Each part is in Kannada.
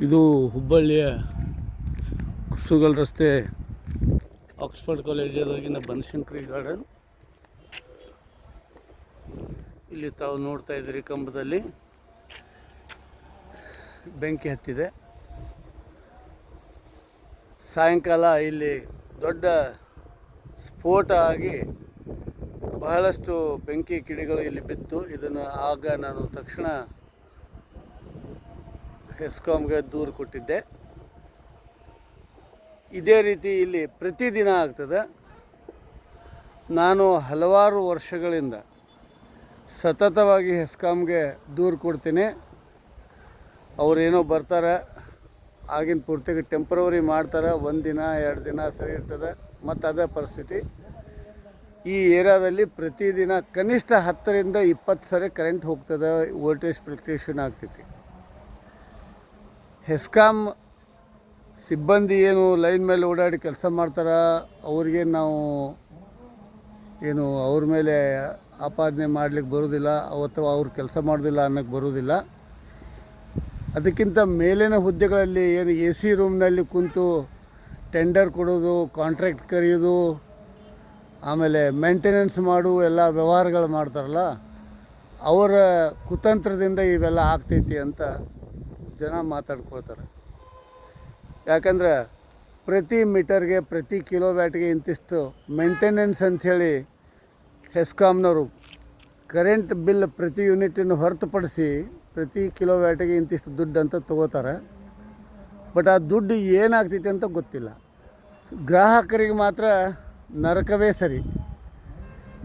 ಇದು ಹುಬ್ಬಳ್ಳಿಯ ಕುಸುಗಲ್ ರಸ್ತೆ ಆಕ್ಸ್ಫರ್ಡ್ ಕಾಲೇಜಿನ ಬನಶಂಕರಿ ಗಾರ್ಡನ್. ಇಲ್ಲಿ ತಾವು ನೋಡ್ತಾ ಇದ್ದೀರಿ, ಕಂಬದಲ್ಲಿ ಬೆಂಕಿ ಹತ್ತಿದೆ. ಸಾಯಂಕಾಲ ಇಲ್ಲಿ ದೊಡ್ಡ ಸ್ಫೋಟ ಆಗಿ ಬಹಳಷ್ಟು ಬೆಂಕಿ ಕಿಡಿಗಳು ಇಲ್ಲಿ ಬಿತ್ತು. ಇದನ್ನು ಆಗ ನಾನು ತಕ್ಷಣ ಹೆಸ್ಕಾಮ್ಗೆ ದೂರು ಕೊಟ್ಟಿದ್ದೆ. ಇದೇ ರೀತಿ ಇಲ್ಲಿ ಪ್ರತಿದಿನ ಆಗ್ತದೆ. ನಾನು ಹಲವಾರು ವರ್ಷಗಳಿಂದ ಸತತವಾಗಿ ಹೆಸ್ಕಾಮ್ಗೆ ದೂರು ಕೊಡ್ತೀನಿ. ಅವರೇನೋ ಬರ್ತಾರೆ, ಆಗಿನ ಪೂರ್ತಿಗೆ ಟೆಂಪ್ರವರಿ ಮಾಡ್ತಾರೆ, 1 ದಿನ 2 ದಿನ ಸರಿ ಇರ್ತದೆ, ಮತ್ತು ಅದೇ ಪರಿಸ್ಥಿತಿ. ಈ ಏರಿಯಾದಲ್ಲಿ ಪ್ರತಿದಿನ ಕನಿಷ್ಠ 10 ರಿಂದ 20 ಸರಿ ಕರೆಂಟ್ ಹೋಗ್ತದೆ, ವೋಲ್ಟೇಜ್ ಫ್ಲಕ್ಚುಯೇಷನ್ ಆಗ್ತೈತಿ. ಹೆಸ್ಕಾಮ್ ಸಿಬ್ಬಂದಿ ಏನು ಲೈನ್ ಮೇಲೆ ಓಡಾಡಿ ಕೆಲಸ ಮಾಡ್ತಾರೆ, ಅವ್ರಿಗೆ ನಾವು ಏನು ಅವ್ರ ಮೇಲೆ ಆಪಾದನೆ ಮಾಡಲಿಕ್ಕೆ ಬರೋದಿಲ್ಲ, ಅವತ್ತು ಅವ್ರು ಕೆಲಸ ಮಾಡೋದಿಲ್ಲ ಅನ್ನೋಕ್ಕೆ ಬರೋದಿಲ್ಲ. ಅದಕ್ಕಿಂತ ಮೇಲಿನ ಹುದ್ದೆಗಳಲ್ಲಿ ಏನು AC ರೂಮ್ನಲ್ಲಿ ಕುಂತು ಟೆಂಡರ್ ಕೊಡೋದು, ಕಾಂಟ್ರಾಕ್ಟ್ ಕರೆಯೋದು, ಆಮೇಲೆ ಮೇಂಟೆನೆನ್ಸ್ ಮಾಡು ಎಲ್ಲ ವ್ಯವಹಾರಗಳು ಮಾಡ್ತಾರಲ್ಲ, ಅವರ ಕುತಂತ್ರದಿಂದ ಇವೆಲ್ಲ ಆಗ್ತೈತಿ ಅಂತ ಜನ ಮಾತಾಡ್ಕೊಳ್ತಾರೆ. ಯಾಕಂದ್ರೆ ಪ್ರತಿ ಮೀಟರ್ಗೆ, ಪ್ರತಿ ಕಿಲೋವ್ಯಾಟ್ಗೆ ಇಂತಿಷ್ಟು ಮೇಂಟೆನೆನ್ಸ್ ಅಂಥೇಳಿ ಹೆಸ್ಕಾಮ್ನವರು ಕರೆಂಟ್ ಬಿಲ್ ಪ್ರತಿ ಯೂನಿಟನ್ನು ಹೊರತುಪಡಿಸಿ ಪ್ರತಿ ಕಿಲೋವ್ಯಾಟಿಗೆ ಇಂತಿಷ್ಟು ದುಡ್ಡು ಅಂತ ತೊಗೋತಾರೆ. ಬಟ್ ಆ ದುಡ್ಡು ಏನಾಗ್ತೈತೆ ಅಂತ ಗೊತ್ತಿಲ್ಲ. ಗ್ರಾಹಕರಿಗೆ ಮಾತ್ರ ನರಕವೇ ಸರಿ.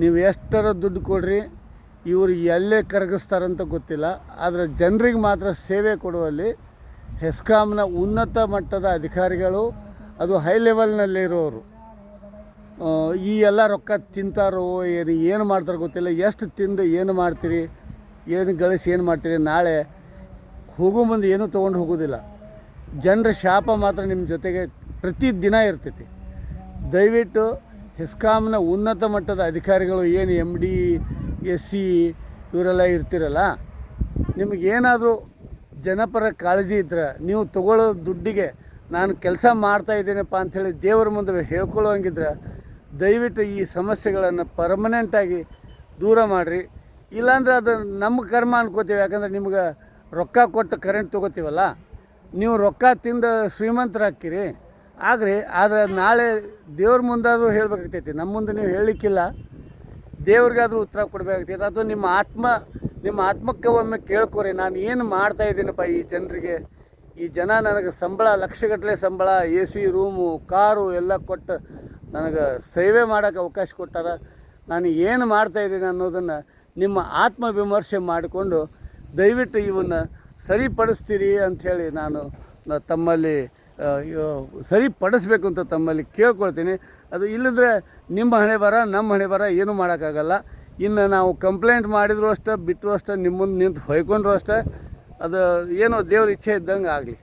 ನೀವು ಎಷ್ಟರ ದುಡ್ಡು ಕೊಡ್ರಿ, ಇವರು ಎಲ್ಲೇ ಕರಗಿಸ್ತಾರಂತ ಗೊತ್ತಿಲ್ಲ. ಆದರೆ ಜನರಿಗೆ ಮಾತ್ರ ಸೇವೆ ಕೊಡುವಲ್ಲಿ ಹೆಸ್ಕಾಮ್ನ ಉನ್ನತ ಮಟ್ಟದ ಅಧಿಕಾರಿಗಳು, ಅದು ಹೈ ಲೆವೆಲ್ನಲ್ಲಿರೋರು, ಈ ಎಲ್ಲ ರೊಕ್ಕ ತಿಂತಾರೋ ಏನು ಮಾಡ್ತಾರೋ ಗೊತ್ತಿಲ್ಲ. ಎಷ್ಟು ತಿಂದು ಏನು ಮಾಡ್ತೀರಿ, ಏನು ಗಳಿಸಿ ಏನು ಮಾಡ್ತೀರಿ, ನಾಳೆ ಹೋಗೋ ಮುಂದೆ ಏನೂ ತೊಗೊಂಡು ಹೋಗೋದಿಲ್ಲ. ಜನರ ಶಾಪ ಮಾತ್ರ ನಿಮ್ಮ ಜೊತೆಗೆ ಪ್ರತಿದಿನ ಇರ್ತೈತಿ. ದಯವಿಟ್ಟು ಹೆಸ್ಕಾಮ್ನ ಉನ್ನತ ಮಟ್ಟದ ಅಧಿಕಾರಿಗಳು, ಏನು MD SC ಇವರೆಲ್ಲ ಇರ್ತಿರಲ್ಲ, ನಿಮಗೇನಾದರೂ ಜನಪರ ಕಾಳಜಿ ಇದ್ದರೆ ನೀವು ತೊಗೊಳ್ಳೋ ದುಡ್ಡಿಗೆ ನಾನು ಕೆಲಸ ಮಾಡ್ತಾಯಿದ್ದೀನಪ್ಪ ಅಂಥೇಳಿ ದೇವರ ಮುಂದೆ ಹೇಳ್ಕೊಳ್ಳೋಂಗಿದ್ರೆ ದಯವಿಟ್ಟು ಈ ಸಮಸ್ಯೆಗಳನ್ನು ಪರ್ಮನೆಂಟಾಗಿ ದೂರ ಮಾಡಿರಿ. ಇಲ್ಲಾಂದ್ರೆ ಅದು ನಮ್ಮ ಕರ್ಮ ಅನ್ಕೋತೀವಿ. ಯಾಕಂದ್ರೆ ನಿಮ್ಗೆ ರೊಕ್ಕ ಕೊಟ್ಟು ಕರೆಂಟ್ ತೊಗೋತೀವಲ್ಲ, ನೀವು ರೊಕ್ಕ ತಿಂದು ಶ್ರೀಮಂತರಾಗ್ತೀರಿ ಆಗ್ರಿ. ಆದರೆ ನಾಳೆ ದೇವ್ರ ಮುಂದಾದರೂ ಹೇಳ್ಬೇಕಾಗ್ತೈತಿ. ನಮ್ಮ ಮುಂದೆ ನೀವು ಹೇಳಲಿಕ್ಕಿಲ್ಲ, ದೇವ್ರಿಗಾದರೂ ಉತ್ತರ ಕೊಡಬೇಕಾಗ್ತೈತಿ. ಅಥವಾ ನಿಮ್ಮ ಆತ್ಮಕ್ಕೆ ಒಮ್ಮೆ ಕೇಳ್ಕೊರಿ, ನಾನು ಏನು ಮಾಡ್ತಾಯಿದ್ದೀನಪ್ಪ ಈ ಜನರಿಗೆ. ಈ ಜನ ನನಗೆ ಸಂಬಳ, ಲಕ್ಷಗಟ್ಟಲೆ ಸಂಬಳ, AC ರೂಮು, ಕಾರು ಎಲ್ಲ ಕೊಟ್ಟು ನನಗೆ ಸೇವೆ ಮಾಡೋಕ್ಕೆ ಅವಕಾಶ ಕೊಟ್ಟಾರ. ನಾನು ಏನು ಮಾಡ್ತಾಯಿದ್ದೀನಿ ಅನ್ನೋದನ್ನು ನಿಮ್ಮ ಆತ್ಮವಿಮರ್ಶೆ ಮಾಡಿಕೊಂಡು ದಯವಿಟ್ಟು ಇವನ್ನು ಸರಿಪಡಿಸ್ತೀರಿ ಅಂಥೇಳಿ ನಾನು ತಮ್ಮಲ್ಲಿ ಸರಿಪಡಿಸ್ಬೇಕು ಅಂತ ತಮ್ಮಲ್ಲಿ ಕೇಳ್ಕೊಳ್ತೀನಿ. ಅದು ಇಲ್ಲದ್ರೆ ನಿಮ್ಮ ಹಣೆ ಬರ, ನಮ್ಮ ಹಣೆ ಬರ, ಏನೂ ಮಾಡೋಕ್ಕಾಗಲ್ಲ. ಇನ್ನು ನಾವು ಕಂಪ್ಲೇಂಟ್ ಮಾಡಿದ್ರು ಅಷ್ಟೇ, ಬಿಟ್ಟರು ಅಷ್ಟೇ, ನಿಮ್ಮ ಮುಂದೆ ನಿಂತು ಹೊಯ್ಕೊಂಡ್ರು ಅಷ್ಟೇ. ಅದು ಏನೋ ದೇವ್ರ ಇಚ್ಛೆ ಇದ್ದಂಗೆ ಆಗಲಿ.